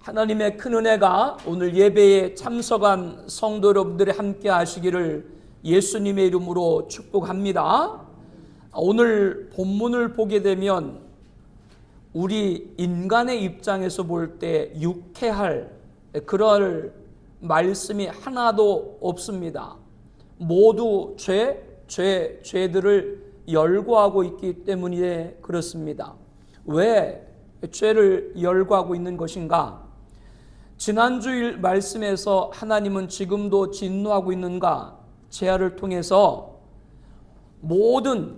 하나님의 큰 은혜가 오늘 예배에 참석한 성도 여러분들이 함께 하시기를 예수님의 이름으로 축복합니다. 오늘 본문을 보게 되면 우리 인간의 입장에서 볼 때 유쾌할 그럴 말씀이 하나도 없습니다. 모두 죄들을 열거하고 있기 때문에 그렇습니다. 왜 죄를 열거하고 있는 것인가? 지난주일 말씀에서 하나님은 지금도 진노하고 있는가? 제아를 통해서 모든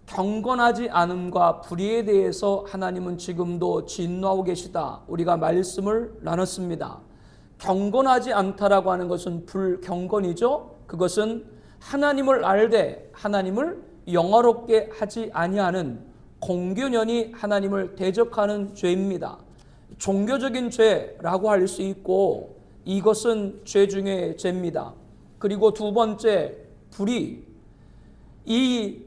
경건하지 않음과 불의에 대해서 하나님은 지금도 진노하고 계시다. 우리가 말씀을 나눴습니다. 경건하지 않다라고 하는 것은 불경건이죠. 그것은 하나님을 알되 하나님을 영화롭게 하지 아니하는 공견연히 하나님을 대적하는 죄입니다. 종교적인 죄라고 할 수 있고 이것은 죄 중에 죄입니다. 그리고 두 번째 불의. 이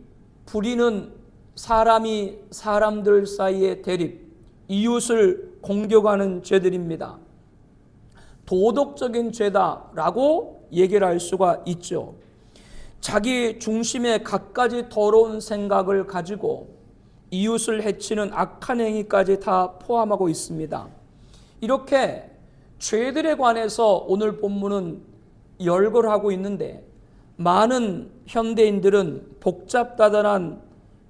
불의는 사람들 사이의 대립, 이웃을 공격하는 죄들입니다. 도덕적인 죄다라고 얘기를 할 수가 있죠. 자기 중심에 갖가지 더러운 생각을 가지고 이웃을 해치는 악한 행위까지 다 포함하고 있습니다. 이렇게 죄들에 관해서 오늘 본문은 열거를 하고 있는데 많은 현대인들은 복잡다단한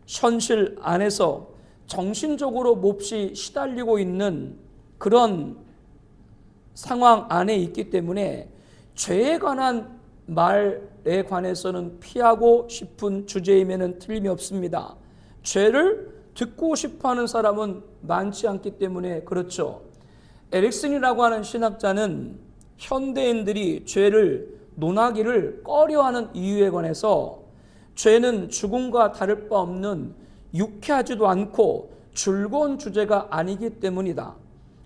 현실 안에서 정신적으로 몹시 시달리고 있는 그런 상황 안에 있기 때문에 죄에 관한 말에 관해서는 피하고 싶은 주제임에는 틀림이 없습니다. 죄를 듣고 싶어하는 사람은 많지 않기 때문에 그렇죠. 에릭슨이라고 하는 신학자는 현대인들이 죄를 논하기를 꺼려하는 이유에 관해서 죄는 죽음과 다를 바 없는 유쾌하지도 않고 즐거운 주제가 아니기 때문이다.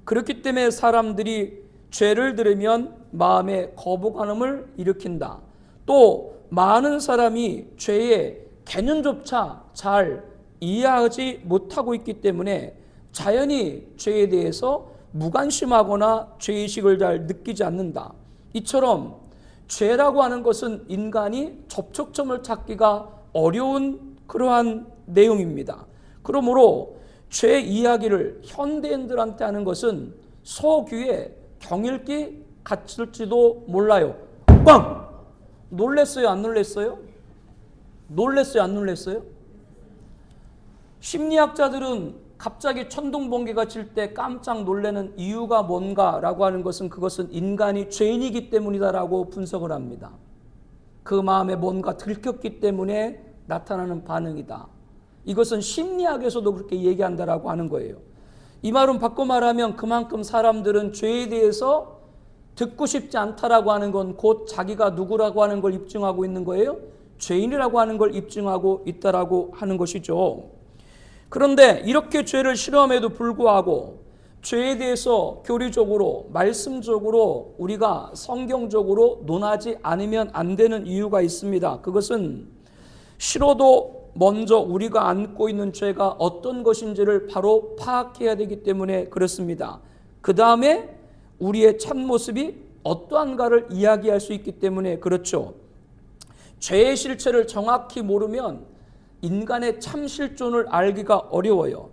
그렇기 때문에 사람들이 죄를 들으면 마음에 거부감을 일으킨다. 또 많은 사람이 죄의 개념조차 잘 이해하지 못하고 있기 때문에 자연히 죄에 대해서 무관심하거나 죄의식을 잘 느끼지 않는다. 이처럼 죄라고 하는 것은 인간이 접촉점을 찾기가 어려운 그러한 내용입니다. 그러므로 죄 이야기를 현대인들한테 하는 것은 소귀에 경일기 같을지도 몰라요. 꽝! 놀랬어요? 안 놀랬어요? 놀랬어요? 안 놀랬어요? 심리학자들은 갑자기 천둥번개가 칠 때 깜짝 놀라는 이유가 뭔가라고 하는 것은 그것은 인간이 죄인이기 때문이다라고 분석을 합니다. 그 마음에 뭔가 들켰기 때문에 나타나는 반응이다. 이것은 심리학에서도 그렇게 얘기한다라고 하는 거예요. 이 말은 바꿔 말하면 그만큼 사람들은 죄에 대해서 듣고 싶지 않다라고 하는 건 곧 자기가 누구라고 하는 걸 입증하고 있는 거예요. 죄인이라고 하는 걸 입증하고 있다라고 하는 것이죠. 그런데 이렇게 죄를 싫어함에도 불구하고 죄에 대해서 교리적으로 말씀적으로 우리가 성경적으로 논하지 않으면 안 되는 이유가 있습니다. 그것은 싫어도 먼저 우리가 안고 있는 죄가 어떤 것인지를 바로 파악해야 되기 때문에 그렇습니다. 그 다음에 우리의 참모습이 어떠한가를 이야기할 수 있기 때문에 그렇죠. 죄의 실체를 정확히 모르면 인간의 참 실존을 알기가 어려워요.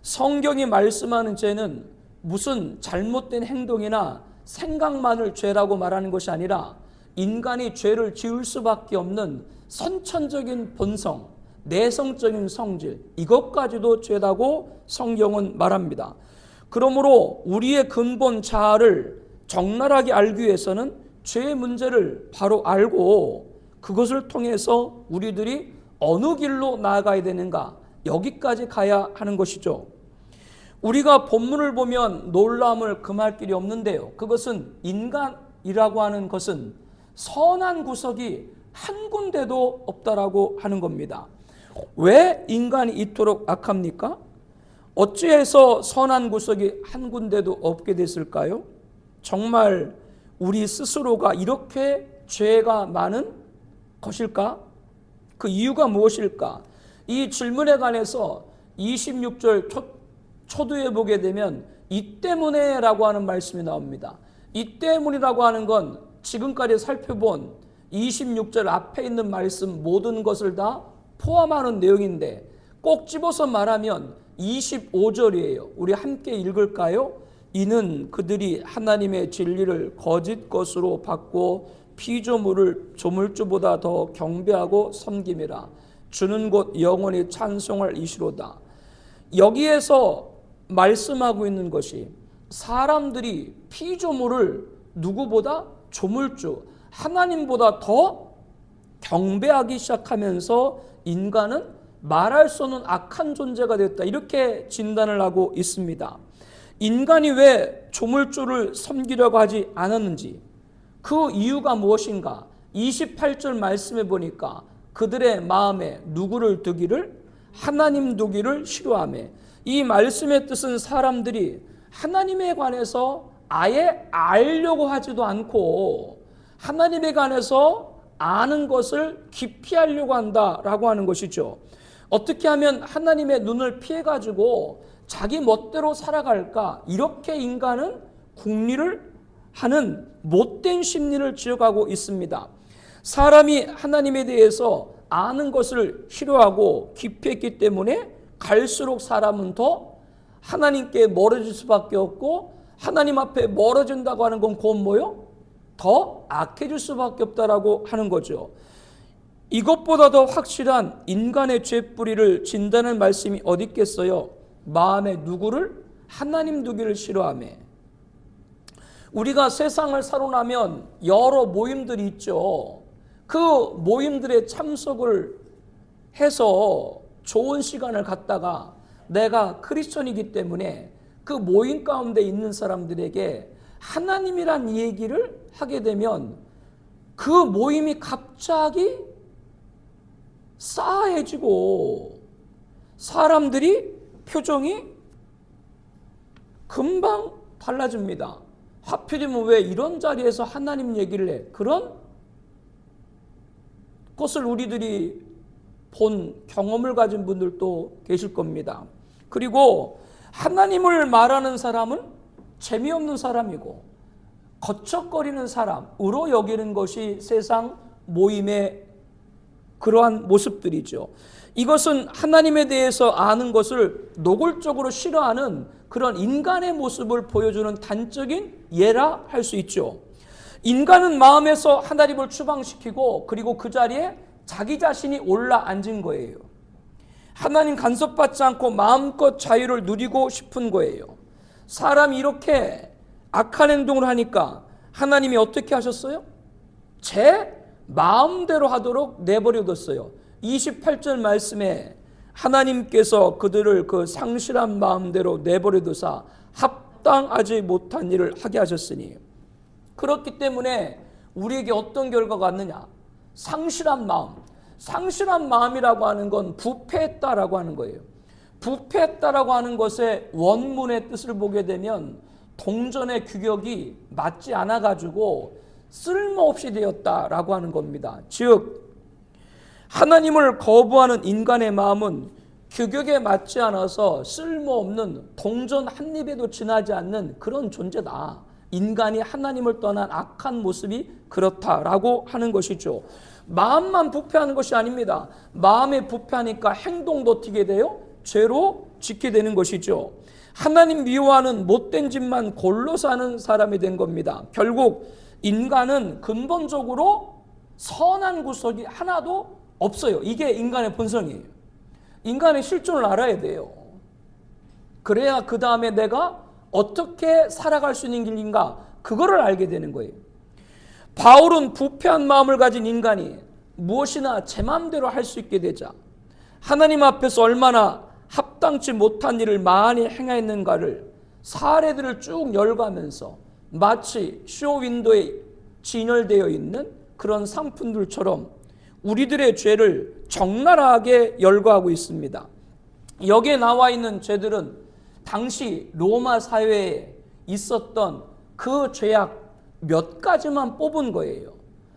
성경이 말씀하는 죄는 무슨 잘못된 행동이나 생각만을 죄라고 말하는 것이 아니라 인간이 죄를 지을 수밖에 없는 선천적인 본성, 내성적인 성질, 이것까지도 죄라고 성경은 말합니다. 그러므로 우리의 근본 자아를 적나라하게 알기 위해서는 죄의 문제를 바로 알고 그것을 통해서 우리들이 어느 길로 나아가야 되는가, 여기까지 가야 하는 것이죠. 우리가 본문을 보면 놀라움을 금할 길이 없는데요. 그것은 인간이라고 하는 것은 선한 구석이 한 군데도 없다라고 하는 겁니다. 왜 인간이 이토록 악합니까? 어찌해서 선한 구석이 한 군데도 없게 됐을까요? 정말 우리 스스로가 이렇게 죄가 많은 것일까? 그 이유가 무엇일까? 이 질문에 관해서 26절 초두에 보게 되면 이 때문에 라고 하는 말씀이 나옵니다. 이 때문이라고 하는 건 지금까지 살펴본 26절 앞에 있는 말씀 모든 것을 다 포함하는 내용인데 꼭 집어서 말하면 25절이에요. 우리 함께 읽을까요? 이는 그들이 하나님의 진리를 거짓 것으로 받고 피조물을 조물주보다 더 경배하고 섬김이라. 주는 곧 영원히 찬송할 이시로다. 여기에서 말씀하고 있는 것이 사람들이 피조물을 누구보다 조물주 하나님보다 더 경배하기 시작하면서 인간은 말할 수 없는 악한 존재가 됐다. 이렇게 진단을 하고 있습니다. 인간이 왜 조물주를 섬기려고 하지 않았는지 그 이유가 무엇인가? 28절 말씀해 보니까 그들의 마음에 누구를 두기를? 하나님 두기를 싫어하며. 이 말씀의 뜻은 사람들이 하나님에 관해서 아예 알려고 하지도 않고 하나님에 관해서 아는 것을 기피하려고 한다라고 하는 것이죠. 어떻게 하면 하나님의 눈을 피해가지고 자기 멋대로 살아갈까? 이렇게 인간은 궁리를 하는 못된 심리를 지어가고 있습니다. 사람이 하나님에 대해서 아는 것을 싫어하고 기피했기 때문에 갈수록 사람은 더 하나님께 멀어질 수밖에 없고 하나님 앞에 멀어진다고 하는 건 곧 뭐요? 더 악해질 수밖에 없다라고 하는 거죠. 이것보다 더 확실한 인간의 죄뿌리를 진단하는 말씀이 어디 있겠어요? 마음에 누구를? 하나님 두기를 싫어하며. 우리가 세상을 살아나면 여러 모임들이 있죠. 그 모임들에 참석을 해서 좋은 시간을 갖다가 내가 크리스천이기 때문에 그 모임 가운데 있는 사람들에게 하나님이란 얘기를 하게 되면 그 모임이 갑자기 싸해지고 사람들이 표정이 금방 달라집니다. 하필이면 왜 이런 자리에서 하나님 얘기를 해? 그런 것을 우리들이 본 경험을 가진 분들도 계실 겁니다. 그리고 하나님을 말하는 사람은 재미없는 사람이고 거척거리는 사람으로 여기는 것이 세상 모임의 그러한 모습들이죠. 이것은 하나님에 대해서 아는 것을 노골적으로 싫어하는 그런 인간의 모습을 보여주는 단적인 예라 할 수 있죠. 인간은 마음에서 하나님을 추방시키고 그리고 그 자리에 자기 자신이 올라앉은 거예요. 하나님 간섭받지 않고 마음껏 자유를 누리고 싶은 거예요. 사람이 이렇게 악한 행동을 하니까 하나님이 어떻게 하셨어요? 제 마음대로 하도록 내버려뒀어요. 28절 말씀에 하나님께서 그들을 그 상실한 마음대로 내버려두사 합당하지 못한 일을 하게 하셨으니. 그렇기 때문에 우리에게 어떤 결과가 왔느냐? 상실한 마음. 상실한 마음이라고 하는 건 부패했다라고 하는 거예요. 부패했다라고 하는 것의 원문의 뜻을 보게 되면 동전의 규격이 맞지 않아 가지고 쓸모없이 되었다라고 하는 겁니다. 즉 하나님을 거부하는 인간의 마음은 규격에 맞지 않아서 쓸모없는 동전 한 입에도 지나지 않는 그런 존재다. 인간이 하나님을 떠난 악한 모습이 그렇다라고 하는 것이죠. 마음만 부패하는 것이 아닙니다. 마음에 부패하니까 행동도 튀게 돼요. 죄로 짓게 되는 것이죠. 하나님 미워하는 못된 짓만 골로 사는 사람이 된 겁니다. 결국 인간은 근본적으로 선한 구석이 하나도 없어요. 이게 인간의 본성이에요. 인간의 실존을 알아야 돼요. 그래야 그 다음에 내가 어떻게 살아갈 수 있는 길인가 그거를 알게 되는 거예요. 바울은 부패한 마음을 가진 인간이 무엇이나 제 마음대로 할 수 있게 되자 하나님 앞에서 얼마나 합당치 못한 일을 많이 행했는가를 사례들을 쭉 열거하면서 마치 쇼윈도에 진열되어 있는 그런 상품들처럼 우리들의 죄를 적나라하게 열거하고 있습니다. 여기에 나와 있는 죄들은 당시 로마 사회에 있었던 그 죄악 몇 가지만 뽑은 거예요.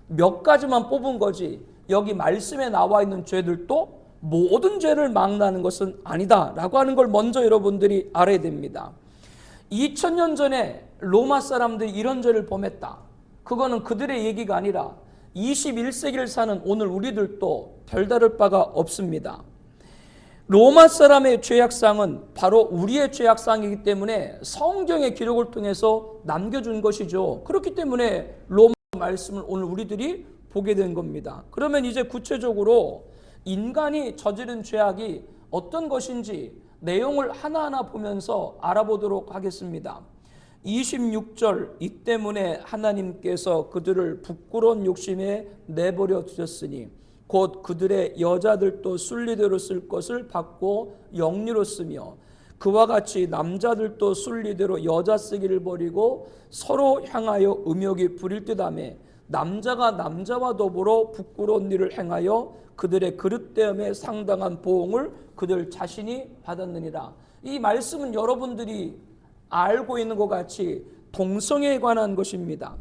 몇 가지만 뽑은 거지 여기 말씀에 나와 있는 죄들도 모든 죄를 망라하는 것은 아니다라고 하는 걸 먼저 여러분들이 알아야 됩니다. 2000년 전에 로마 사람들이 이런 죄를 범했다. 그거는 그들의 얘기가 아니라 21세기를 사는 오늘 우리들도 별다를 바가 없습니다. 로마 사람의 죄악상은 바로 우리의 죄악상이기 때문에 성경의 기록을 통해서 남겨준 것이죠. 그렇기 때문에 로마 말씀을 오늘 우리들이 보게 된 겁니다. 그러면 이제 구체적으로 인간이 저지른 죄악이 어떤 것인지 내용을 하나하나 보면서 알아보도록 하겠습니다. 26절, 이 때문에 하나님께서 그들을 부끄러운 욕심에 내버려 두셨으니 곧 그들의 여자들도 순리대로 쓸 것을 받고 영리로 쓰며 그와 같이 남자들도 순리대로 여자 쓰기를 버리고 서로 향하여 음욕이 부릴 듯하며 남자가 남자와 더불어 부끄러운 일을 행하여 그들의 그릇됨에 상당한 보응을 그들 자신이 받았느니라. 이 말씀은 여러분들이 알고 있는 것 같이 동성애에 관한 것입니다.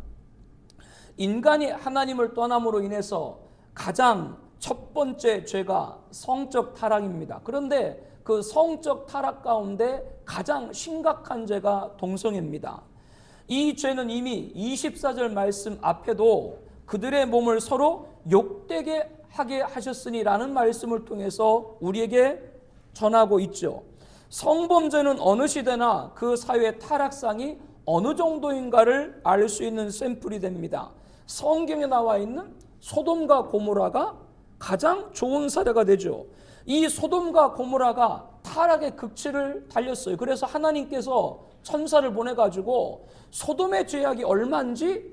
인간이 하나님을 떠남으로 인해서 가장 첫 번째 죄가 성적 타락입니다. 그런데 그 성적 타락 가운데 가장 심각한 죄가 동성애입니다. 이 죄는 이미 24절 말씀 앞에도 그들의 몸을 서로 욕되게 하게 하셨으니라는 말씀을 통해서 우리에게 전하고 있죠. 성범죄는 어느 시대나 그 사회의 타락상이 어느 정도인가를 알 수 있는 샘플이 됩니다. 성경에 나와 있는 소돔과 고모라가 가장 좋은 사례가 되죠. 이 소돔과 고모라가 타락의 극치를 달렸어요. 그래서 하나님께서 천사를 보내가지고 소돔의 죄악이 얼마인지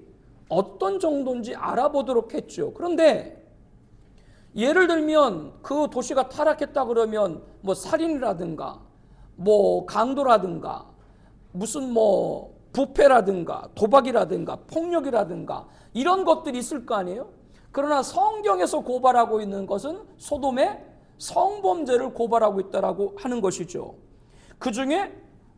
어떤 정도인지 알아보도록 했죠. 그런데 예를 들면 그 도시가 타락했다 그러면 뭐 살인이라든가 뭐 강도라든가 무슨 뭐 부패라든가 도박이라든가 폭력이라든가 이런 것들이 있을 거 아니에요. 그러나 성경에서 고발하고 있는 것은 소돔의 성범죄를 고발하고 있다라고 하는 것이죠. 그 중에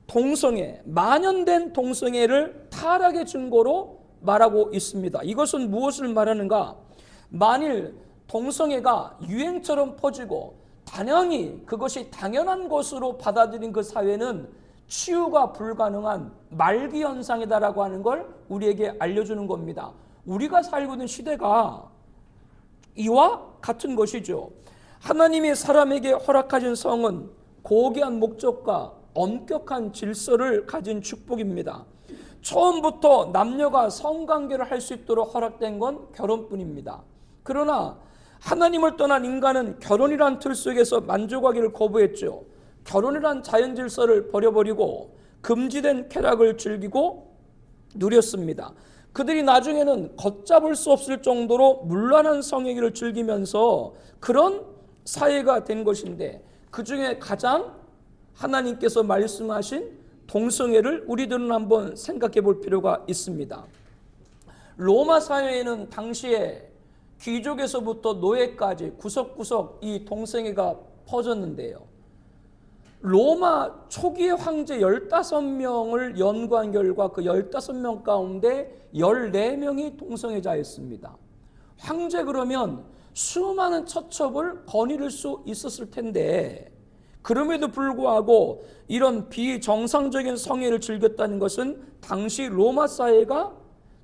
동성애, 만연된 동성애를 타락의 증거로 말하고 있습니다. 이것은 무엇을 말하는가? 만일 동성애가 유행처럼 퍼지고 당연히 그것이 당연한 것으로 받아들인 그 사회는 치유가 불가능한 말기 현상이다라고 하는 걸 우리에게 알려주는 겁니다. 우리가 살고 있는 시대가 이와 같은 것이죠. 하나님이 사람에게 허락하신 성은 고귀한 목적과 엄격한 질서를 가진 축복입니다. 처음부터 남녀가 성관계를 할 수 있도록 허락된 건 결혼뿐입니다. 그러나 하나님을 떠난 인간은 결혼이란 틀 속에서 만족하기를 거부했죠. 결혼이란 자연 질서를 버려버리고 금지된 쾌락을 즐기고 누렸습니다. 그들이 나중에는 걷잡을 수 없을 정도로 문란한 성행위를 즐기면서 그런 사회가 된 것인데, 그 중에 가장 하나님께서 말씀하신 동성애를 우리들은 한번 생각해 볼 필요가 있습니다. 로마 사회에는 당시에 귀족에서부터 노예까지 구석구석 이 동성애가 퍼졌는데요. 로마 초기의 황제 15명을 연구한 결과 그 15명 가운데 14명이 동성애자였습니다. 황제 그러면 수많은 처첩을 거느릴 수 있었을 텐데, 그럼에도 불구하고 이런 비정상적인 성애를 즐겼다는 것은 당시 로마 사회가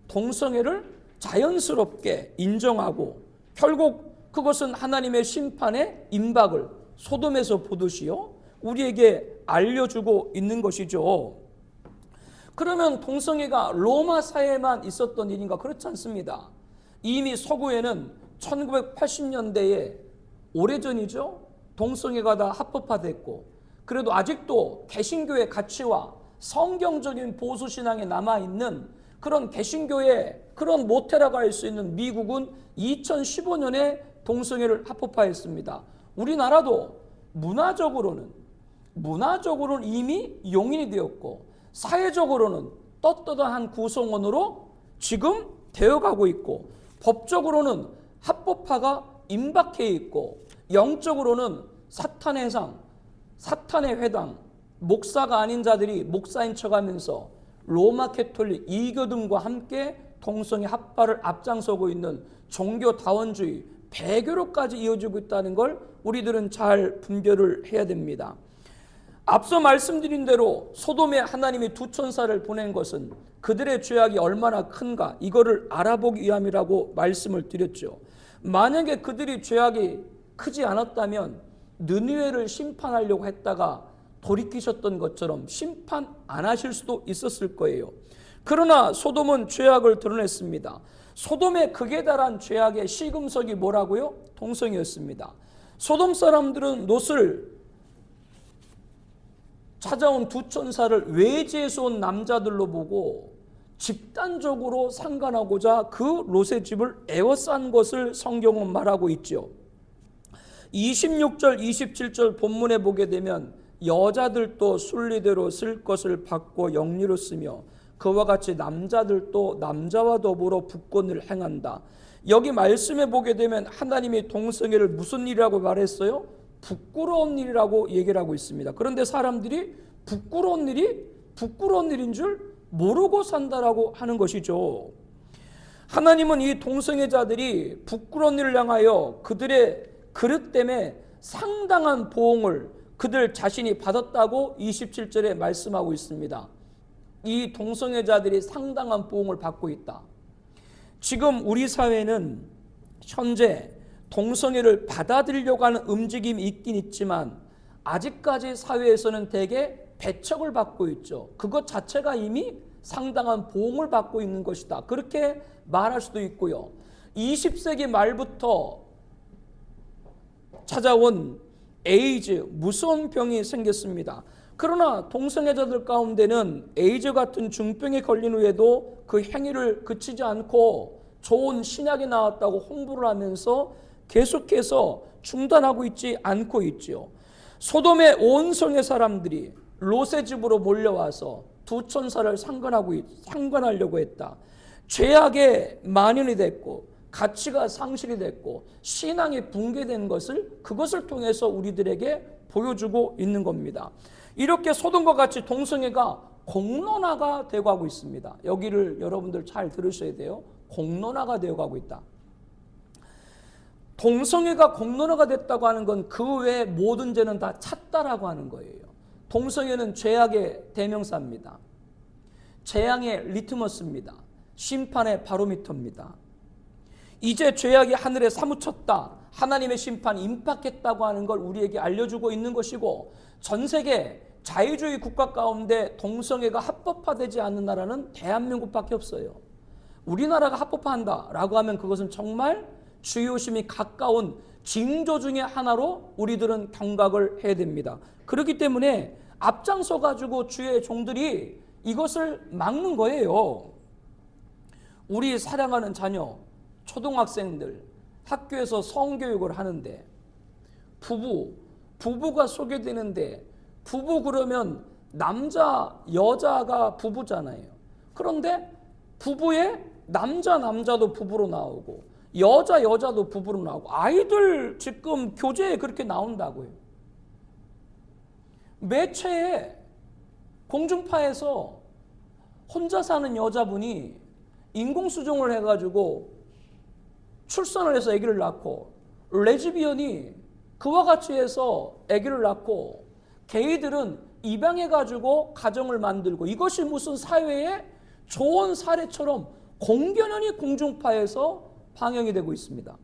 동성애를 자연스럽게 인정하고 결국 그것은 하나님의 심판의 임박을 소돔에서 보듯이요 우리에게 알려주고 있는 것이죠. 그러면 동성애가 로마 사회에만 있었던 일인가? 그렇지 않습니다. 이미 서구에는 1980년대에 오래전이죠. 동성애가 다 합법화됐고, 그래도 아직도 개신교의 가치와 성경적인 보수신앙에 남아있는 그런 개신교의 그런 모태라고 할 수 있는 미국은 2015년에 동성애를 합법화했습니다. 우리나라도 문화적으로는 이미 용인이 되었고 사회적으로는 떳떳한 구성원으로 지금 되어가고 있고 법적으로는 합법화가 임박해 있고 영적으로는 사탄의 회상, 사탄의 회당, 목사가 아닌 자들이 목사인 척하면서 로마 캐톨릭 이교등과 함께 동성애 합파를 앞장서고 있는 종교다원주의, 배교로까지 이어지고 있다는 걸 우리들은 잘 분별을 해야 됩니다. 앞서 말씀드린 대로 소돔에 하나님이 두 천사를 보낸 것은 그들의 죄악이 얼마나 큰가 이거를 알아보기 위함이라고 말씀을 드렸죠. 만약에 그들이 죄악이 크지 않았다면 느니웨를 심판하려고 했다가 돌이키셨던 것처럼 심판 안 하실 수도 있었을 거예요. 그러나 소돔은 죄악을 드러냈습니다. 소돔의 극에 달한 죄악의 시금석이 뭐라고요? 동성이었습니다. 소돔 사람들은 롯을 찾아온 두 천사를 외지에서 온 남자들로 보고 집단적으로 상관하고자 그 롯의 집을 에워싼 것을 성경은 말하고 있죠. 26절 27절 본문에 보게 되면 여자들도 순리대로 쓸 것을 받고 영리로 쓰며 그와 같이 남자들도 남자와 더불어 부권을 행한다. 여기 말씀에 보게 되면 하나님이 동성애를 무슨 일이라고 말했어요? 부끄러운 일이라고 얘기를 하고 있습니다. 그런데 사람들이 부끄러운 일인 줄 모르고 산다라고 하는 것이죠. 하나님은 이 동성애자들이 부끄러운 일을 향하여 그들의 그릇 때문에 상당한 보응을 그들 자신이 받았다고 27절에 말씀하고 있습니다. 이 동성애자들이 상당한 보응을 받고 있다. 지금 우리 사회는 현재 동성애를 받아들이려고 하는 움직임이 있긴 있지만 아직까지 사회에서는 대개 배척을 받고 있죠. 그것 자체가 이미 상당한 보응을 받고 있는 것이다. 그렇게 말할 수도 있고요. 20세기 말부터 찾아온 에이즈, 무서운 병이 생겼습니다. 그러나 동성애자들 가운데는 에이즈 같은 중병에 걸린 후에도 그 행위를 그치지 않고 좋은 신약이 나왔다고 홍보를 하면서 계속해서 중단하고 있지 않고 있지요. 소돔의 온 성의 사람들이 롯의 집으로 몰려와서 두 천사를 상관하려고 했다. 죄악의 만연이 됐고 가치가 상실이 됐고 신앙이 붕괴된 그것을 통해서 우리들에게 보여주고 있는 겁니다. 이렇게 소돔과 같이 동성애가 공론화가 되고 하고 있습니다. 여기를 여러분들 잘 들으셔야 돼요. 공론화가 되어 가고 있다. 동성애가 공론화가 됐다고 하는 건 그 외에 모든 죄는 다 찼다라고 하는 거예요. 동성애는 죄악의 대명사입니다. 재앙의 리트머스입니다. 심판의 바로미터입니다. 이제 죄악이 하늘에 사무쳤다. 하나님의 심판이 임박했다고 하는 걸 우리에게 알려주고 있는 것이고 전 세계 자유주의 국가 가운데 동성애가 합법화되지 않는 나라는 대한민국밖에 없어요. 우리나라가 합법화한다라고 하면 그것은 정말 주의심이 가까운 징조 중에 하나로 우리들은 경각을 해야 됩니다. 그렇기 때문에 앞장서 가지고 주의 종들이 이것을 막는 거예요. 우리 사랑하는 자녀, 초등학생들 학교에서 성교육을 하는데 부부가 소개되는데 부부 그러면 남자 여자가 부부잖아요. 그런데 부부에 남자도 부부로 나오고 여자도 부부로 나오고 아이들 지금 교재에 그렇게 나온다고요. 매체에 공중파에서 혼자 사는 여자분이 인공수정을 해가지고 출산을 해서 아기를 낳고 레즈비언이 그와 같이 해서 아기를 낳고 게이들은 입양해가지고 가정을 만들고 이것이 무슨 사회의 좋은 사례처럼 공견연히 공중파에서 방영이 되고 있습니다.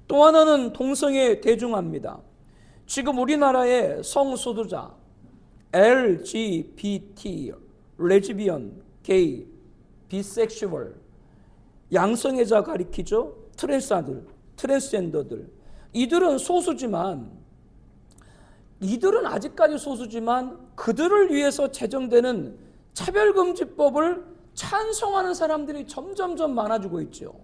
또 하나는 동성애 대중화입니다. 지금 우리나라의 성소수자 LGBT, 레즈비언, 게이, 비섹슈얼, 양성애자 가리키죠. 트랜스젠더들. 이들은 아직까지 소수지만 그들을 위해서 제정되는 차별금지법을 찬성하는 사람들이 점점점 많아지고 있죠.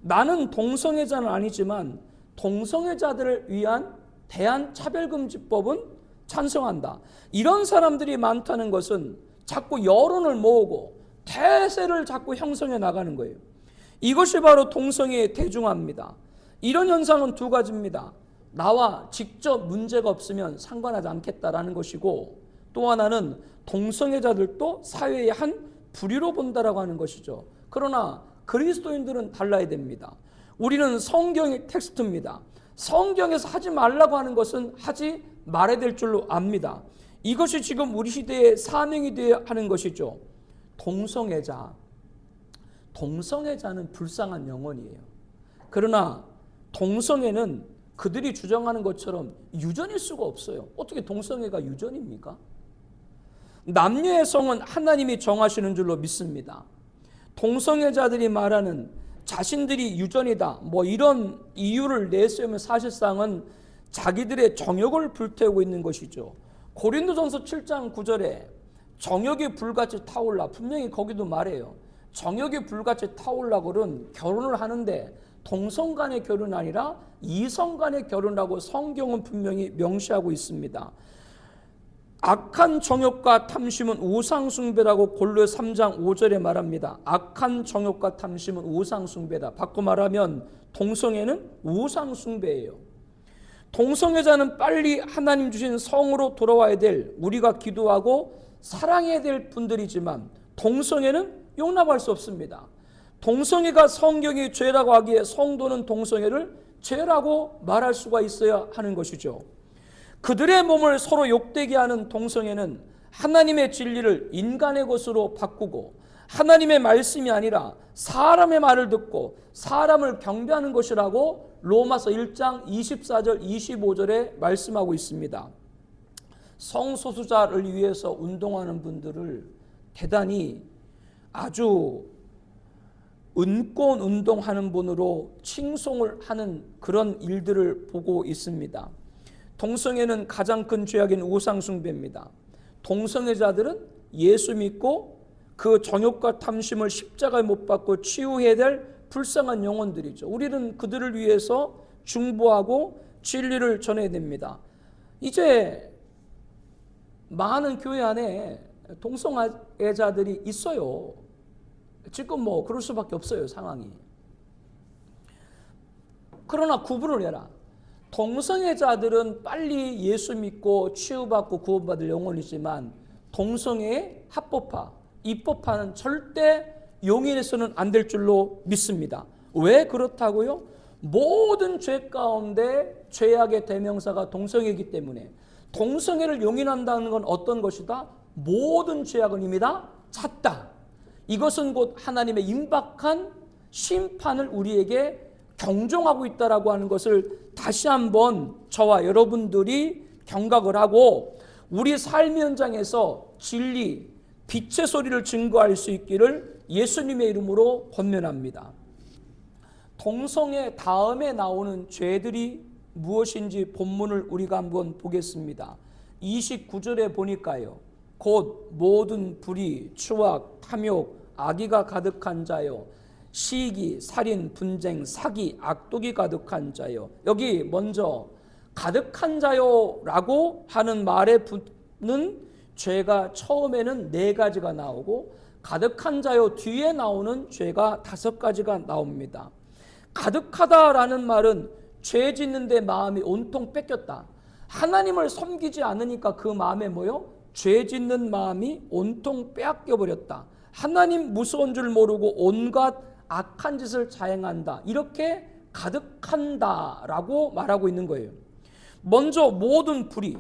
나는 동성애자는 아니지만 동성애자들을 위한 대한차별금지법은 찬성한다. 이런 사람들이 많다는 것은 자꾸 여론을 모으고 대세를 자꾸 형성해 나가는 거예요. 이것이 바로 동성애의 대중화입니다. 이런 현상은 두 가지입니다. 나와 직접 문제가 없으면 상관하지 않겠다라는 것이고 또 하나는 동성애자들도 사회의 한 부류로 본다라고 하는 것이죠. 그러나 그리스도인들은 달라야 됩니다. 우리는 성경의 텍스트입니다. 성경에서 하지 말라고 하는 것은 하지 말아야 될 줄로 압니다. 이것이 지금 우리 시대의 사명이 되어야 하는 것이죠. 동성애자. 동성애자는 불쌍한 영혼이에요. 그러나 동성애는 그들이 주장하는 것처럼 유전일 수가 없어요. 어떻게 동성애가 유전입니까? 남녀의 성은 하나님이 정하시는 줄로 믿습니다. 동성애자들이 말하는 자신들이 유전이다 뭐 이런 이유를 내세우면 사실상은 자기들의 정욕을 불태우고 있는 것이죠. 고린도전서 7장 9절에 정욕이 불같이 타올라, 분명히 거기도 말해요. 정욕이 불같이 타올라고는 결혼을 하는데 동성 간의 결혼이 아니라 이성 간의 결혼이라고 성경은 분명히 명시하고 있습니다. 악한 정욕과 탐심은 우상숭배라고 골로새 3장 5절에 말합니다. 악한 정욕과 탐심은 우상숭배다. 바꿔 말하면 동성애는 우상숭배예요. 동성애자는 빨리 하나님 주신 성으로 돌아와야 될, 우리가 기도하고 사랑해야 될 분들이지만 동성애는 용납할 수 없습니다. 동성애가 성경이 죄라고 하기에 성도는 동성애를 죄라고 말할 수가 있어야 하는 것이죠. 그들의 몸을 서로 욕되게 하는 동성애는 하나님의 진리를 인간의 것으로 바꾸고 하나님의 말씀이 아니라 사람의 말을 듣고 사람을 경배하는 것이라고 로마서 1장 24절 25절에 말씀하고 있습니다. 성소수자를 위해서 운동하는 분들을 대단히 아주 은권 운동하는 분으로 칭송을 하는 그런 일들을 보고 있습니다. 동성애는 가장 큰 죄악인 우상숭배입니다. 동성애자들은 예수 믿고 그 정욕과 탐심을 십자가에 못 박고 치유해야 될 불쌍한 영혼들이죠. 우리는 그들을 위해서 중보하고 진리를 전해야 됩니다. 이제 많은 교회 안에 동성애자들이 있어요. 지금 뭐 그럴 수밖에 없어요, 상황이. 그러나 구분을 해라. 동성애자들은 빨리 예수 믿고 치유받고 구원받을 영혼이지만 동성애의 합법화, 입법화는 절대 용인해서는 안 될 줄로 믿습니다. 왜 그렇다고요? 모든 죄 가운데 죄악의 대명사가 동성애이기 때문에 동성애를 용인한다는 건 어떤 것이다? 모든 죄악은 이미 다 찼다. 이것은 곧 하나님의 임박한 심판을 우리에게 경종하고 있다라고 하는 것을 다시 한번 저와 여러분들이 경각을 하고 우리 삶의 현장에서 진리, 빛의 소리를 증거할 수 있기를 예수님의 이름으로 권면합니다. 동성애 다음에 나오는 죄들이 무엇인지 본문을 우리가 한번 보겠습니다. 29절에 보니까요. 곧 모든 불의, 추악, 탐욕, 악의가 가득한 자요. 시기, 살인, 분쟁, 사기, 악독이 가득한 자요. 여기 먼저 가득한 자요라고 하는 말에 붙는 죄가 처음에는 4가지가 나오고 가득한 자요 뒤에 나오는 죄가 5가지가 나옵니다. 가득하다라는 말은 죄 짓는데 마음이 온통 뺏겼다. 하나님을 섬기지 않으니까 그 마음에 뭐요? 죄 짓는 마음이 온통 빼앗겨버렸다. 하나님 무서운 줄 모르고 온갖 악한 짓을 자행한다. 이렇게 가득한다라고 말하고 있는 거예요. 먼저 모든 불의.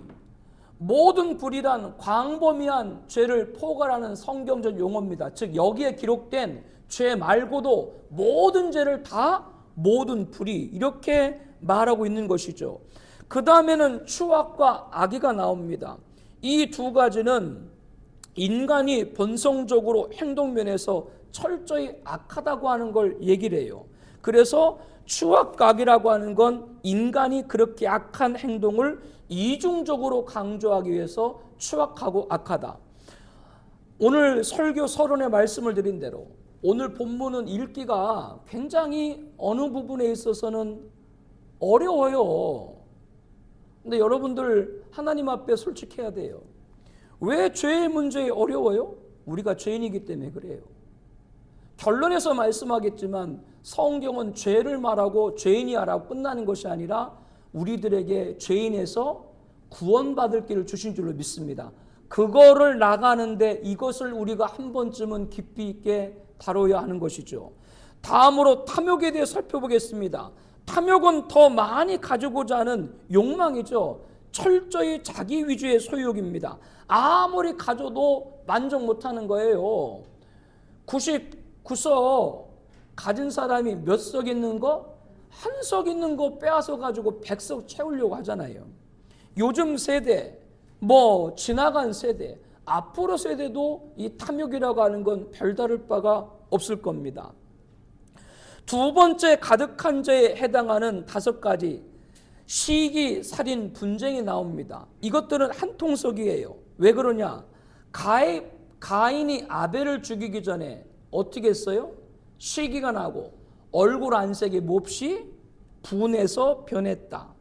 모든 불의란 광범위한 죄를 포괄하는 성경적 용어입니다. 즉 여기에 기록된 죄 말고도 모든 죄를 다 모든 불의 이렇게 말하고 있는 것이죠. 그 다음에는 추악과 악의가 나옵니다. 이 2가지는 인간이 본성적으로 행동면에서 철저히 악하다고 하는 걸 얘기를 해요. 그래서 추악과 악이라고 하는 건 인간이 그렇게 악한 행동을 이중적으로 강조하기 위해서 추악하고 악하다. 오늘 설교 서론에 말씀을 드린 대로 오늘 본문은 읽기가 굉장히 어느 부분에 있어서는 어려워요. 근데 여러분들 하나님 앞에 솔직해야 돼요. 왜 죄의 문제에 어려워요? 우리가 죄인이기 때문에 그래요. 결론에서 말씀하겠지만 성경은 죄를 말하고 죄인이야라고 끝나는 것이 아니라 우리들에게 죄인에서 구원받을 길을 주신 줄로 믿습니다. 그거를 나가는데 이것을 우리가 한 번쯤은 깊이 있게 다뤄야 하는 것이죠. 다음으로 탐욕에 대해 살펴보겠습니다. 탐욕은 더 많이 가지고자 하는 욕망이죠. 철저히 자기 위주의 소유욕입니다. 아무리 가져도 만족 못하는 거예요. 99석 가진 사람이 몇 석 있는 거? 한 석 있는 거 빼앗아 가지고 100석 채우려고 하잖아요. 요즘 세대, 지나간 세대, 앞으로 세대도 이 탐욕이라고 하는 건 별다를 바가 없을 겁니다. 두 번째 가득한 죄에 해당하는 5가지 시기, 살인, 분쟁이 나옵니다. 이것들은 한 통속이에요. 왜 그러냐? 가인이 아벨을 죽이기 전에 어떻게 했어요? 시기가 나고 얼굴 안색이 몹시 분해서 변했다.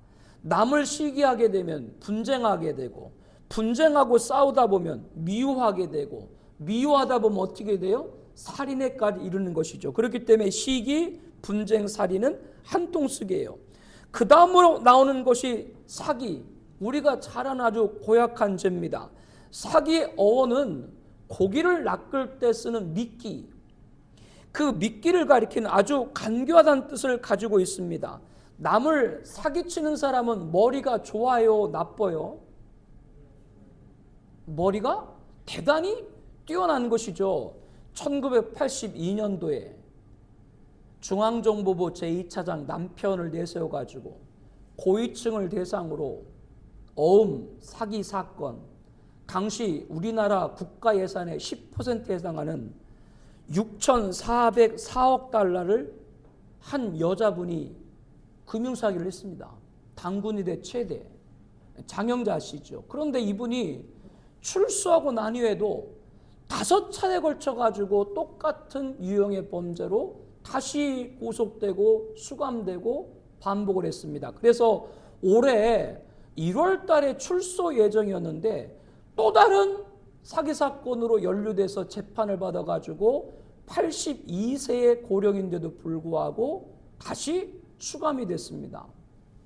남을 시기하게 되면 분쟁하게 되고, 분쟁하고 싸우다 보면 미워하게 되고, 미워하다 보면 어떻게 돼요? 살인에까지 이르는 것이죠. 그렇기 때문에 시기, 분쟁, 살인은 한 통속이에요. 그 다음으로 나오는 것이 사기. 우리가 잘 아는 아주 고약한 죄입니다. 사기의 어원은 고기를 낚을 때 쓰는 미끼, 그 미끼를 가리키는 아주 간교하다는 뜻을 가지고 있습니다. 남을 사기치는 사람은 머리가 좋아요, 나빠요? 머리가 대단히 뛰어난 것이죠. 1982년도에 중앙정보부 제2차장 남편을 내세워가지고 고위층을 대상으로 사기 사건, 당시 우리나라 국가 예산의 10%에 해당하는 6,404억 달러를 한 여자분이 금융사기를 했습니다. 당군일의 최대 장영자씨죠. 그런데 이분이 출소하고 난 이후에도 5차례 걸쳐가지고 똑같은 유형의 범죄로 다시 구속되고 수감되고 반복을 했습니다. 그래서 올해 1월 달에 출소 예정이었는데 또 다른 사기 사건으로 연루돼서 재판을 받아가지고 82세의 고령인데도 불구하고 다시 수감이 됐습니다.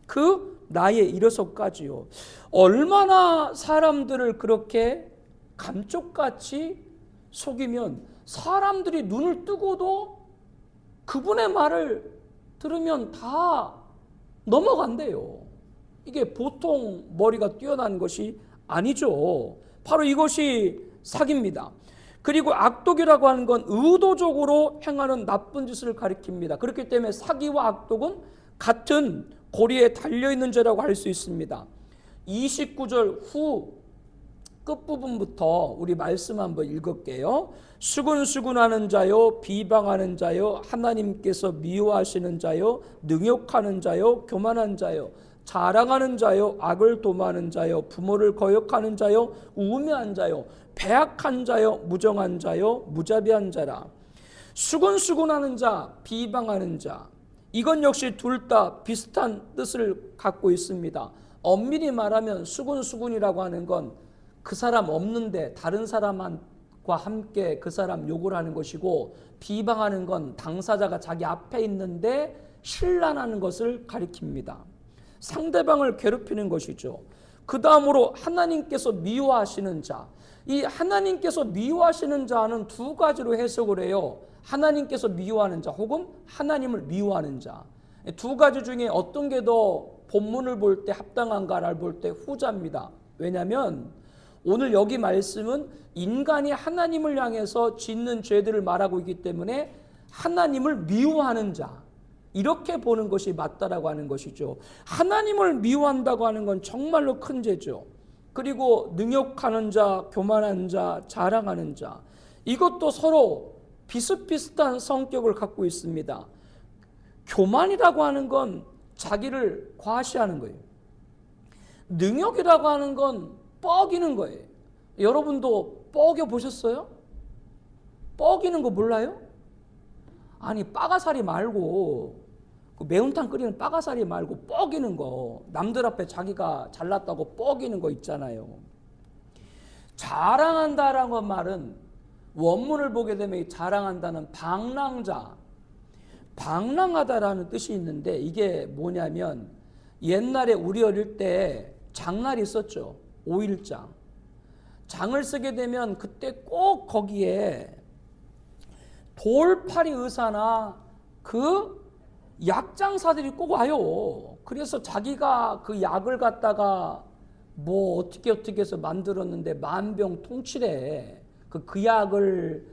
그 나이에 이르서까지요. 얼마나 사람들을 그렇게 감쪽같이 속이면 사람들이 눈을 뜨고도 그분의 말을 들으면 다 넘어간대요. 이게 보통 머리가 뛰어난 것이 아니죠. 바로 이것이 사기입니다. 그리고 악독이라고 하는 건 의도적으로 행하는 나쁜 짓을 가리킵니다. 그렇기 때문에 사기와 악독은 같은 고리에 달려있는 죄라고 할 수 있습니다. 29절 후 끝부분부터 우리 말씀 한번 읽을게요. 수군수군하는 자요, 비방하는 자요, 하나님께서 미워하시는 자요, 능욕하는 자요, 교만한 자요, 자랑하는 자요, 악을 도모하는 자요, 부모를 거역하는 자요, 우매한 자요, 배악한 자요, 무정한 자요, 무자비한 자라. 수군수군하는 자, 비방하는 자, 이건 역시 둘 다 비슷한 뜻을 갖고 있습니다. 엄밀히 말하면 수군수군이라고 하는 건 그 사람 없는데 다른 사람과 함께 그 사람 욕을 하는 것이고, 비방하는 건 당사자가 자기 앞에 있는데 신란하는 것을 가리킵니다. 상대방을 괴롭히는 것이죠. 그 다음으로 하나님께서 미워하시는 자, 이 하나님께서 미워하시는 자는 두 가지로 해석을 해요. 하나님께서 미워하는 자 혹은 하나님을 미워하는 자. 두 가지 중에 어떤 게 더 본문을 볼 때 합당한가를 볼 때 후자입니다. 왜냐하면 오늘 여기 말씀은 인간이 하나님을 향해서 짓는 죄들을 말하고 있기 때문에 하나님을 미워하는 자, 이렇게 보는 것이 맞다라고 하는 것이죠. 하나님을 미워한다고 하는 건 정말로 큰 죄죠. 그리고 능욕하는 자, 교만한 자, 자랑하는 자, 이것도 서로 비슷비슷한 성격을 갖고 있습니다. 교만이라고 하는 건 자기를 과시하는 거예요. 능욕이라고 하는 건 뻐기는 거예요. 여러분도 뻐겨 보셨어요? 뻐기는 거 몰라요? 아니, 빠가사리 말고, 그 매운탕 끓이는 빠가사리 말고 뻐기는 거, 남들 앞에 자기가 잘났다고 뻐기는 거 있잖아요. 자랑한다라는 말은 원문을 보게 되면 자랑한다는 방랑자, 방랑하다라는 뜻이 있는데, 이게 뭐냐면 옛날에 우리 어릴 때 장날이 있었죠. 5일장. 장을 쓰게 되면 그때 꼭 거기에 돌팔이 의사나 그 약장사들이 꼭 와요. 그래서 자기가 그 약을 갖다가 뭐 어떻게 해서 만들었는데 만병통치래. 그 약을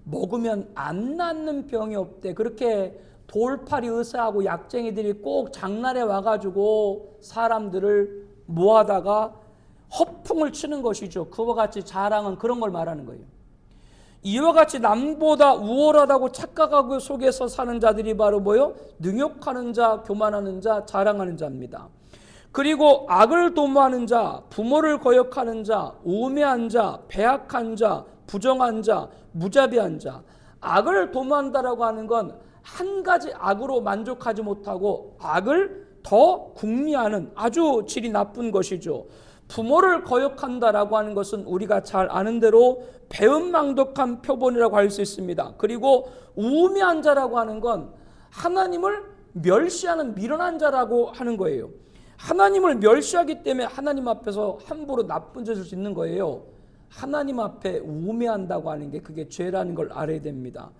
먹으면 안 낫는 병이 없대. 그렇게 돌팔이 의사하고 약쟁이들이 꼭 장날에 와가지고 사람들을 모아다가 허풍을 치는 것이죠. 그와 같이 자랑은 그런 걸 말하는 거예요. 이와 같이 남보다 우월하다고 착각하고 속에서 사는 자들이 바로 뭐요? 능욕하는 자, 교만하는 자, 자랑하는 자입니다. 그리고 악을 도모하는 자, 부모를 거역하는 자, 우매한 자, 배악한 자, 부정한 자, 무자비한 자. 악을 도모한다라고 하는 건 한 가지 악으로 만족하지 못하고 악을 더 궁리하는 아주 질이 나쁜 것이죠. 부모를 거역한다라고 하는 것은 우리가 잘 아는 대로 배은망덕한 표본이라고 할 수 있습니다. 그리고 우매한 자라고 하는 건 하나님을 멸시하는 미련한 자라고 하는 거예요. 하나님을 멸시하기 때문에 하나님 앞에서 함부로 나쁜 짓을 짓는 거예요. 하나님 앞에 우매한다고 하는 게 그게 죄라는 걸 알아야 됩니다.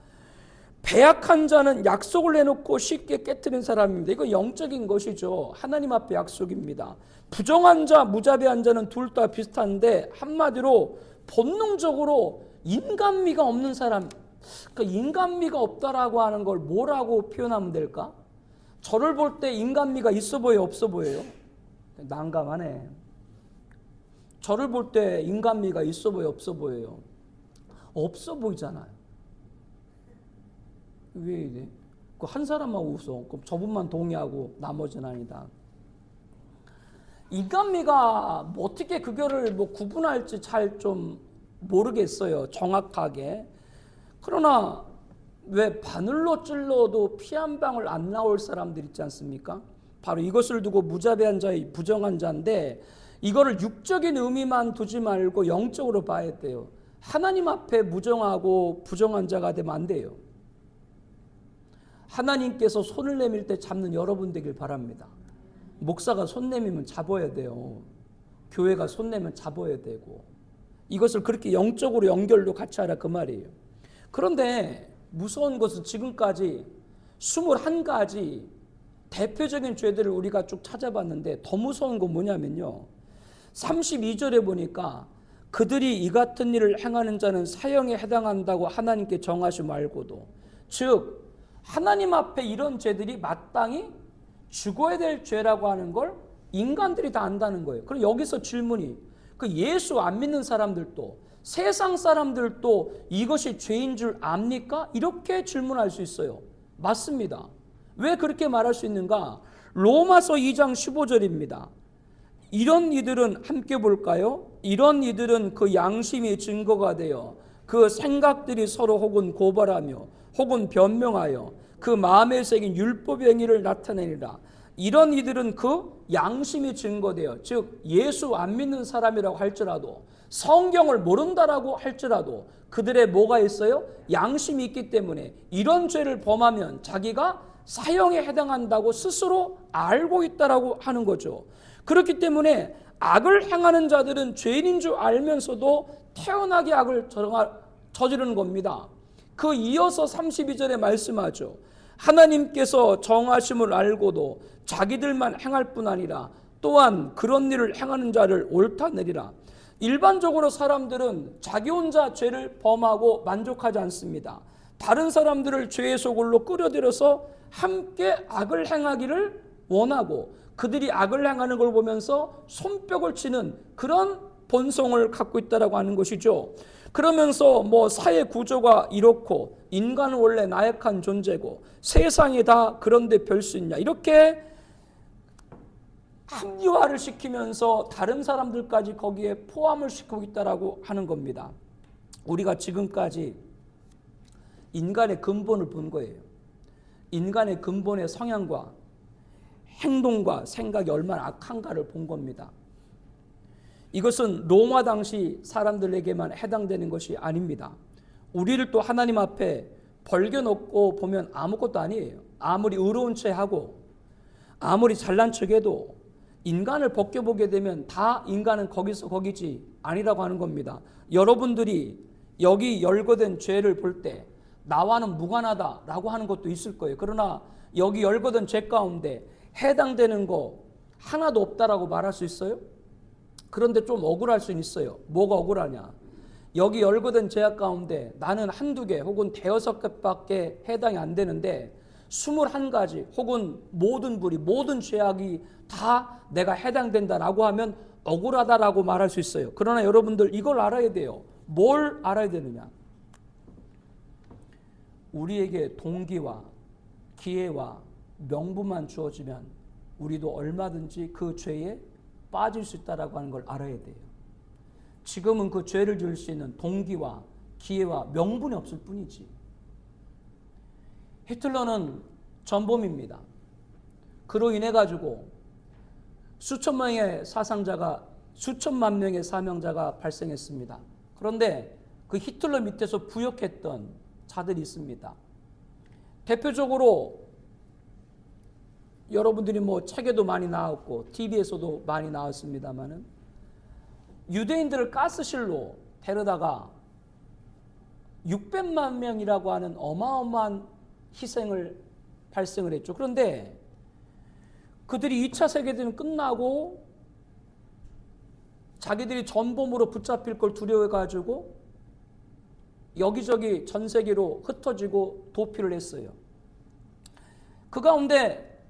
배약한 자는 약속을 해놓고 쉽게 깨트린 사람입니다. 이거 영적인 것이죠. 하나님 앞에 약속입니다. 부정한 자, 무자비한 자는 둘 다 비슷한데 한마디로 본능적으로 인간미가 없는 사람. 그러니까 인간미가 없다라고 하는 걸 뭐라고 표현하면 될까? 저를 볼 때 인간미가 있어 보여요, 없어 보여요? 난감하네. 저를 볼 때 인간미가 있어 보여요, 없어 보여요? 없어 보이잖아요. 왜 이래? 그 한 사람만 웃어. 그럼 저분만 동의하고 나머지는 아니다. 인간미가 뭐 어떻게 그거를 뭐 구분할지 잘 좀 모르겠어요. 정확하게. 그러나 왜 바늘로 찔러도 피 한 방울 안 나올 사람들 있지 않습니까? 바로 이것을 두고 무자비한 자의 부정한 자인데 이거를 육적인 의미만 두지 말고 영적으로 봐야 돼요. 하나님 앞에 무정하고 부정한 자가 되면 안 돼요. 하나님께서 손을 내밀 때 잡는 여러분 되길 바랍니다. 목사가 손 내밀면 잡아야 돼요. 교회가 손 내면 잡아야 되고 이것을 그렇게 영적으로 연결도 같이 하라 그 말이에요. 그런데 무서운 것은 지금까지 21가지 대표적인 죄들을 우리가 쭉 찾아봤는데 더 무서운 건 뭐냐면요. 32절에 보니까 그들이 이 같은 일을 행하는 자는 사형에 해당한다고 하나님께 정하시 말고도 즉 하나님 앞에 이런 죄들이 마땅히 죽어야 될 죄라고 하는 걸 인간들이 다 안다는 거예요. 그럼 여기서 질문이 그 예수 안 믿는 사람들도 세상 사람들도 이것이 죄인 줄 압니까? 이렇게 질문할 수 있어요. 맞습니다. 왜 그렇게 말할 수 있는가? 로마서 2장 15절입니다. 이런 이들은 함께 볼까요? 이런 이들은 그 양심이 증거가 되어 그 생각들이 서로 혹은 고발하며 혹은 변명하여 그 마음에 새긴 율법의 행위를 나타내리라. 이런 이들은 그 양심이 증거되어 즉 예수 안 믿는 사람이라고 할지라도 성경을 모른다라고 할지라도 그들의 뭐가 있어요? 양심이 있기 때문에 이런 죄를 범하면 자기가 사형에 해당한다고 스스로 알고 있다라고 하는 거죠. 그렇기 때문에 악을 행하는 자들은 죄인인 줄 알면서도 태연하게 악을 저지르는 겁니다. 그 이어서 32절에 말씀하죠. 하나님께서 정하심을 알고도 자기들만 행할 뿐 아니라 또한 그런 일을 행하는 자를 옳다 내리라. 일반적으로 사람들은 자기 혼자 죄를 범하고 만족하지 않습니다. 다른 사람들을 죄의 소굴로 끌어들여서 함께 악을 행하기를 원하고 그들이 악을 행하는 걸 보면서 손뼉을 치는 그런 본성을 갖고 있다라고 하는 것이죠. 그러면서 뭐 사회 구조가 이렇고 인간은 원래 나약한 존재고 세상이 다 그런데 별 수 있냐 이렇게 합리화를 시키면서 다른 사람들까지 거기에 포함을 시키고 있다라고 하는 겁니다. 우리가 지금까지 인간의 근본을 본 거예요. 인간의 근본의 성향과 행동과 생각이 얼마나 악한가를 본 겁니다. 이것은 로마 당시 사람들에게만 해당되는 것이 아닙니다. 우리를 또 하나님 앞에 벌겨놓고 보면 아무것도 아니에요. 아무리 의로운 체하고 아무리 잘난 척해도 인간을 벗겨보게 되면 다 인간은 거기서 거기지 아니라고 하는 겁니다. 여러분들이 여기 열거된 죄를 볼 때 나와는 무관하다라고 하는 것도 있을 거예요. 그러나 여기 열거된 죄 가운데 해당되는 거 하나도 없다라고 말할 수 있어요? 그런데 좀 억울할 수는 있어요. 뭐가 억울하냐? 여기 열거된 죄악 가운데 나는 한두 개 혹은 대여섯 개밖에 해당이 안 되는데 21가지 혹은 모든 불의, 모든 죄악이 다 내가 해당된다라고 하면 억울하다라고 말할 수 있어요. 그러나 여러분들 이걸 알아야 돼요. 뭘 알아야 되느냐? 우리에게 동기와 기회와 명분만 주어지면 우리도 얼마든지 그 죄에 빠질 수 있다라고 하는 걸 알아야 돼요. 지금은 그 죄를 지을 수 있는 동기와 기회와 명분이 없을 뿐이지. 히틀러는 전범입니다. 그로 인해 가지고 수천만 명의 사명자가 발생했습니다. 그런데 그 히틀러 밑에서 부역했던 자들이 있습니다. 대표적으로 여러분들이 뭐 책에도 많이 나왔고 TV에서도 많이 나왔습니다만은 유대인들을 가스실로 데려다가 600만 명이라고 하는 어마어마한 희생을 발생을 했죠. 그런데 그들이 2차 세계대전 끝나고 자기들이 전범으로 붙잡힐 걸 두려워해가지고 여기저기 전 세계로 흩어지고 도피를 했어요. 그 가운데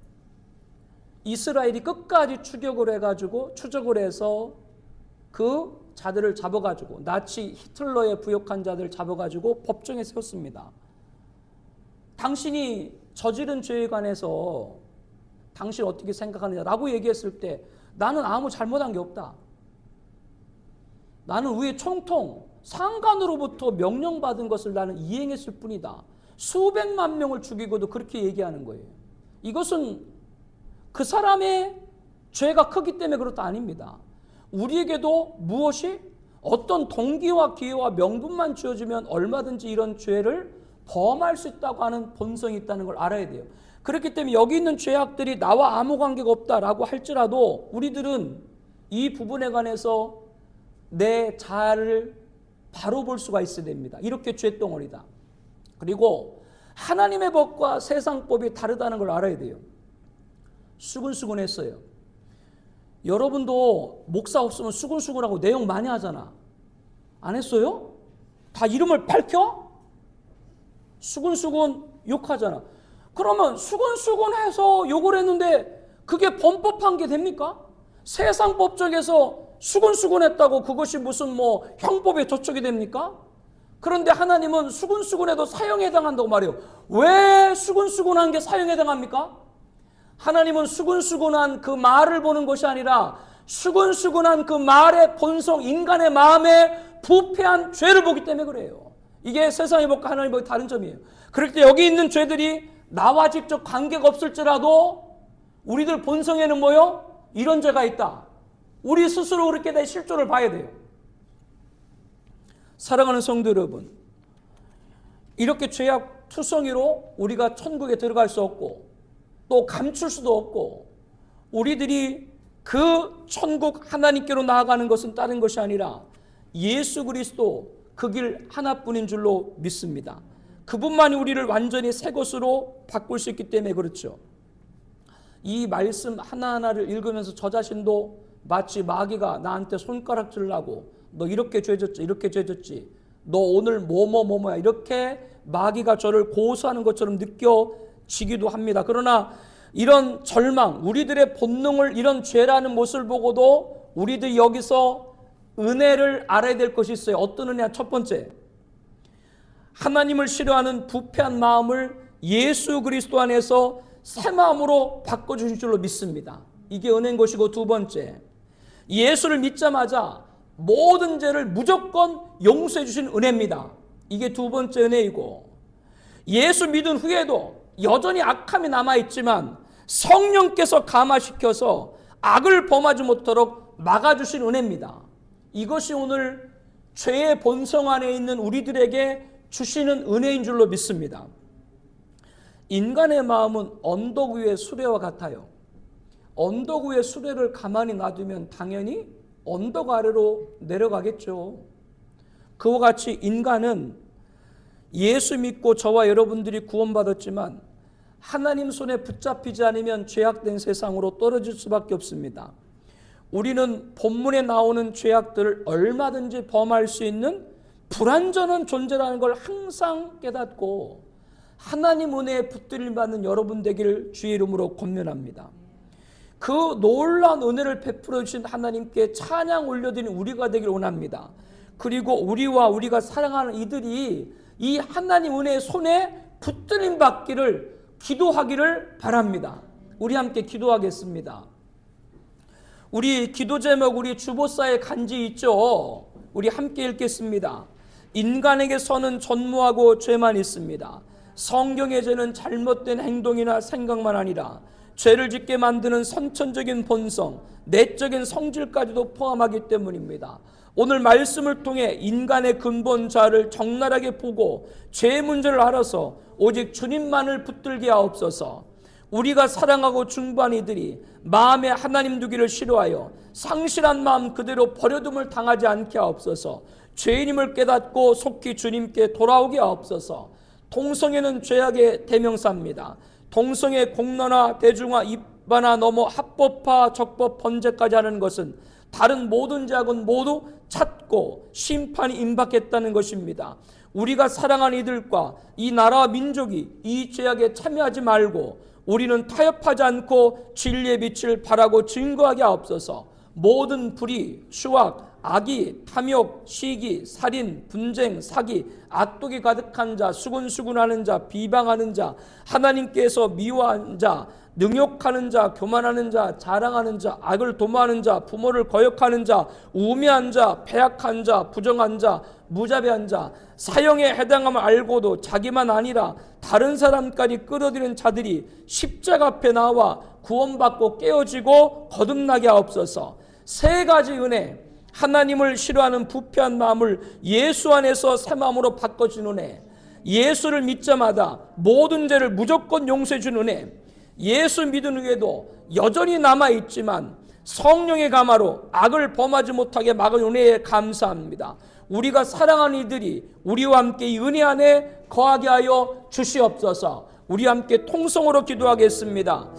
이스라엘이 끝까지 추적을 해서 그 자들을 잡아가지고 나치 히틀러에 부역한 자들을 잡아가지고 법정에 세웠습니다. 당신이 저지른 죄에 관해서 당신 어떻게 생각하느냐라고 얘기했을 때 나는 아무 잘못한 게 없다. 나는 위에 총통 상관으로부터 명령받은 것을 나는 이행했을 뿐이다. 수백만 명을 죽이고도 그렇게 얘기하는 거예요. 이것은 그 사람의 죄가 크기 때문에 그렇다 아닙니다. 우리에게도 무엇이 어떤 동기와 기회와 명분만 주어지면 얼마든지 이런 죄를 범할 수 있다고 하는 본성이 있다는 걸 알아야 돼요. 그렇기 때문에 여기 있는 죄악들이 나와 아무 관계가 없다라고 할지라도 우리들은 이 부분에 관해서 내 자아를 바로 볼 수가 있어야 됩니다. 이렇게 죄덩어리다. 그리고 하나님의 법과 세상 법이 다르다는 걸 알아야 돼요. 수근수근했어요. 여러분도 목사 없으면 수근수근하고 내용 많이 하잖아. 안 했어요? 다 이름을 밝혀? 수근수근 욕하잖아. 그러면 수근수근해서 욕을 했는데 그게 범법한 게 됩니까? 세상 법정에서 수근수근했다고 그것이 무슨 뭐 형법에 저촉이 됩니까? 그런데 하나님은 수근수근해도 사형에 해당한다고 말해요. 왜 수근수근한 게 사형에 해당합니까? 하나님은 수근수근한 그 말을 보는 것이 아니라 수근수근한 그 말의 본성, 인간의 마음에 부패한 죄를 보기 때문에 그래요. 이게 세상의 법과 하나님의 법이 다른 점이에요. 그럴 때 여기 있는 죄들이 나와 직접 관계가 없을지라도 우리들 본성에는 뭐요? 이런 죄가 있다. 우리 스스로 그렇게 된 실존을 봐야 돼요. 사랑하는 성도 여러분, 이렇게 죄악 투성이로 우리가 천국에 들어갈 수 없고 또 감출 수도 없고 우리들이 그 천국 하나님께로 나아가는 것은 다른 것이 아니라 예수 그리스도 그 길 하나뿐인 줄로 믿습니다. 그분만이 우리를 완전히 새 것으로 바꿀 수 있기 때문에 그렇죠. 이 말씀 하나하나를 읽으면서 저 자신도 마치 마귀가 나한테 손가락질을 하고 너 이렇게 죄졌지 이렇게 죄졌지 너 오늘 뭐뭐뭐뭐야 이렇게 마귀가 저를 고소하는 것처럼 느껴지기도 합니다. 그러나 이런 절망, 우리들의 본능을 이런 죄라는 모습을 보고도 우리들이 여기서 은혜를 알아야 될 것이 있어요. 어떤 은혜야? 첫 번째, 하나님을 싫어하는 부패한 마음을 예수 그리스도 안에서 새 마음으로 바꿔주신 줄로 믿습니다. 이게 은혜인 것이고, 두 번째, 예수를 믿자마자 모든 죄를 무조건 용서해 주신 은혜입니다. 이게 두 번째 은혜이고, 예수 믿은 후에도 여전히 악함이 남아있지만 성령께서 감화시켜서 악을 범하지 못하도록 막아주신 은혜입니다. 이것이 오늘 죄의 본성 안에 있는 우리들에게 주시는 은혜인 줄로 믿습니다. 인간의 마음은 언덕 위의 수레와 같아요. 언덕 위의 수레를 가만히 놔두면 당연히 언덕 아래로 내려가겠죠. 그와 같이 인간은 예수 믿고 저와 여러분들이 구원받았지만 하나님 손에 붙잡히지 않으면 죄악된 세상으로 떨어질 수밖에 없습니다. 우리는 본문에 나오는 죄악들을 얼마든지 범할 수 있는 불완전한 존재라는 걸 항상 깨닫고 하나님 은혜에 붙들림 받는 여러분 되기를 주의 이름으로 권면합니다. 그 놀라운 은혜를 베풀어 주신 하나님께 찬양 올려드리는 우리가 되기를 원합니다. 그리고 우리가 사랑하는 이들이 이 하나님 은혜의 손에 붙들림 받기를 기도하기를 바랍니다. 우리 함께 기도하겠습니다. 우리 기도 제목, 우리 주보사에 간지 있죠? 우리 함께 읽겠습니다. 인간에게서는 전무하고 죄만 있습니다. 성경의 죄는 잘못된 행동이나 생각만 아니라 죄를 짓게 만드는 선천적인 본성, 내적인 성질까지도 포함하기 때문입니다. 오늘 말씀을 통해 인간의 근본 자를 적나라하게 보고 죄의 문제를 알아서 오직 주님만을 붙들게 하옵소서. 우리가 사랑하고 중보한 이들이 마음에 하나님 두기를 싫어하여 상실한 마음 그대로 버려둠을 당하지 않게 하옵소서. 죄인임을 깨닫고 속히 주님께 돌아오게 하옵소서. 동성애는 죄악의 대명사입니다. 동성애 공론화, 대중화, 입반화 넘어 합법화, 적법, 번제까지 하는 것은 다른 모든 죄악은 모두 찾고 심판이 임박했다는 것입니다. 우리가 사랑하는 이들과 이 나라와 민족이 이 죄악에 참여하지 말고 우리는 타협하지 않고 진리의 빛을 바라고 증거하게 하옵소서. 모든 불의, 추악, 악의, 탐욕, 시기, 살인, 분쟁, 사기, 악독이 가득한 자, 수군수군하는 자, 비방하는 자, 하나님께서 미워하는 자, 능욕하는 자, 교만하는 자, 자랑하는 자, 악을 도모하는 자, 부모를 거역하는 자, 우매한 자, 패악한 자, 부정한 자, 무자비한 자, 사형에 해당함을 알고도 자기만 아니라 다른 사람까지 끌어들이는 자들이 십자가 앞에 나와 구원받고 깨어지고 거듭나게 하옵소서. 세 가지 은혜, 하나님을 싫어하는 부패한 마음을 예수 안에서 새 마음으로 바꿔준 은혜, 예수를 믿자마자 모든 죄를 무조건 용서해 준 은혜, 예수 믿은 후에도 여전히 남아있지만 성령의 감화로 악을 범하지 못하게 막은 은혜에 감사합니다. 우리가 사랑하는 이들이 우리와 함께 이 은혜 안에 거하게 하여 주시옵소서. 우리 함께 통성으로 기도하겠습니다.